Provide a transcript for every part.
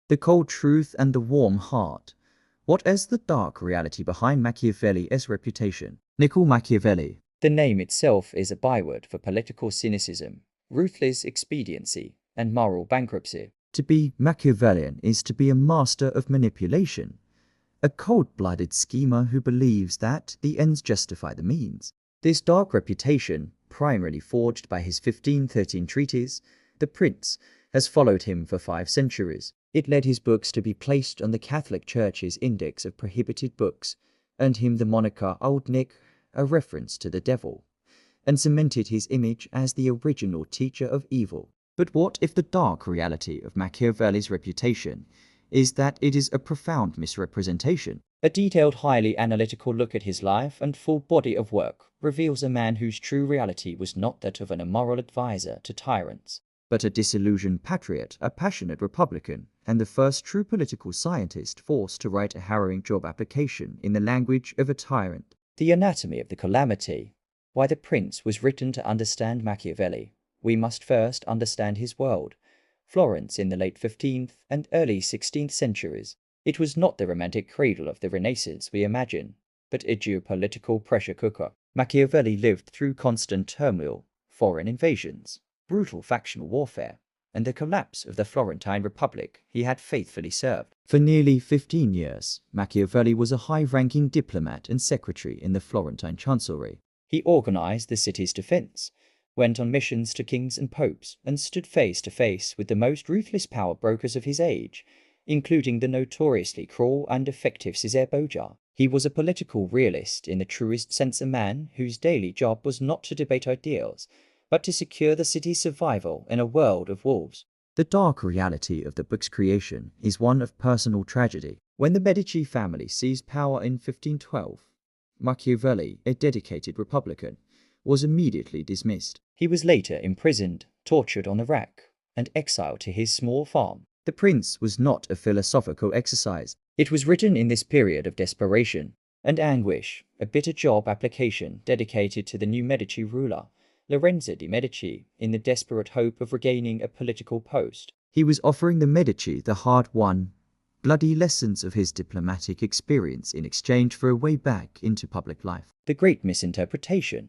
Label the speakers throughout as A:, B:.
A: The cold truth and the warm heart. What is the dark reality behind Machiavelli's reputation? Niccolò Machiavelli.
B: The name itself is a byword for political cynicism, ruthless expediency, and moral bankruptcy.
A: To be Machiavellian is to be a master of manipulation, a cold-blooded schemer who believes that the ends justify the means. This dark reputation, primarily forged by his 1513 treatise, The Prince, has followed him for 5 centuries. It led his books to be placed on the Catholic Church's index of prohibited books, earned him the moniker Old Nick, a reference to the devil, and cemented his image as the original teacher of evil. But what if the dark reality of Machiavelli's reputation is that it is a profound misrepresentation?
B: A detailed, highly analytical look at his life and full body of work reveals a man whose true reality was not that of an immoral advisor to tyrants,
A: but a disillusioned patriot, a passionate Republican, and the first true political scientist forced to write a harrowing job application in the language of a tyrant.
B: The Anatomy of the Calamity. Why The Prince was written to understand Machiavelli. We must first understand his world, Florence in the late 15th and early 16th centuries. It was not the romantic cradle of the Renaissance we imagine, but a geopolitical pressure cooker. Machiavelli lived through constant turmoil, foreign invasions, brutal factional warfare, and the collapse of the Florentine Republic he had faithfully served.
A: For nearly 15 years, Machiavelli was a high-ranking diplomat and secretary in the Florentine chancellery.
B: He organized the city's defense, went on missions to kings and popes, and stood face to face with the most ruthless power brokers of his age, including the notoriously cruel and effective César Borgia. He was a political realist in the truest sense, a man whose daily job was not to debate ideals, but to secure the city's survival in a world of wolves.
A: The dark reality of the book's creation is one of personal tragedy. When the Medici family seized power in 1512, Machiavelli, a dedicated Republican, was immediately dismissed.
B: He was later imprisoned, tortured on the rack, and exiled to his small farm.
A: The Prince was not a philosophical exercise.
B: It was written in this period of desperation and anguish, a bitter job application dedicated to the new Medici ruler, Lorenzo de' Medici, in the desperate hope of regaining a political post.
A: He was offering the Medici the hard-won, bloody lessons of his diplomatic experience in exchange for a way back into public life.
B: The great misinterpretation,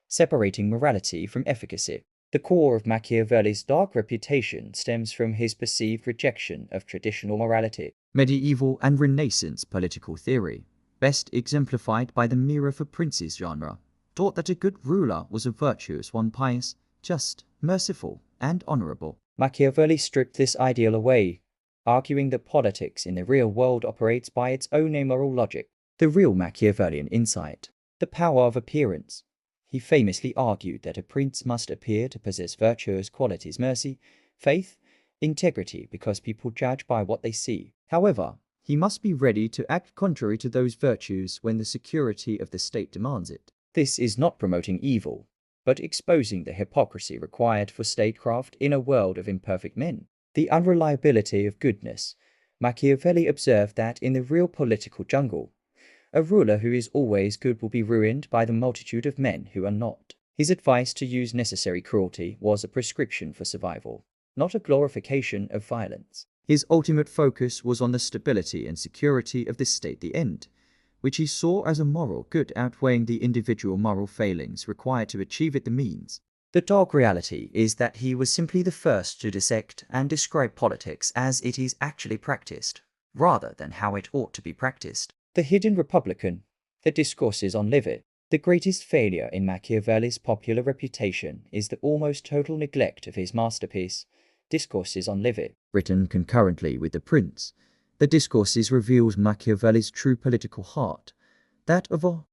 B: separating morality from efficacy. The core of Machiavelli's dark reputation stems from his perceived rejection of traditional morality.
A: Medieval and Renaissance political theory, best exemplified by the Mirror for Princes genre, taught that a good ruler was a virtuous one, pious, just, merciful, and honorable.
B: Machiavelli stripped this ideal away, arguing that politics in the real world operates by its own amoral logic. The real Machiavellian insight. The power of appearance. He famously argued that a prince must appear to possess virtuous qualities: mercy, faith, integrity, because people judge by what they see. However, he must be ready to act contrary to those virtues when the security of the state demands it. This is not promoting evil, but exposing the hypocrisy required for statecraft in a world of imperfect men. The unreliability of goodness. Machiavelli observed that in the real political jungle, a ruler who is always good will be ruined by the multitude of men who are not. His advice to use necessary cruelty was a prescription for survival, not a glorification of violence.
A: His ultimate focus was on the stability and security of the state, the end, which he saw as a moral good outweighing the individual moral failings required to achieve it, the means.
B: The dark reality is that he was simply the first to dissect and describe politics as it is actually practiced, rather than how it ought to be practiced. The Hidden Republican. The Discourses on Livy. The greatest failure in Machiavelli's popular reputation is the almost total neglect of his masterpiece, Discourses on Livy.
A: Written concurrently with The Prince, The Discourses reveals Machiavelli's true political heart, that of a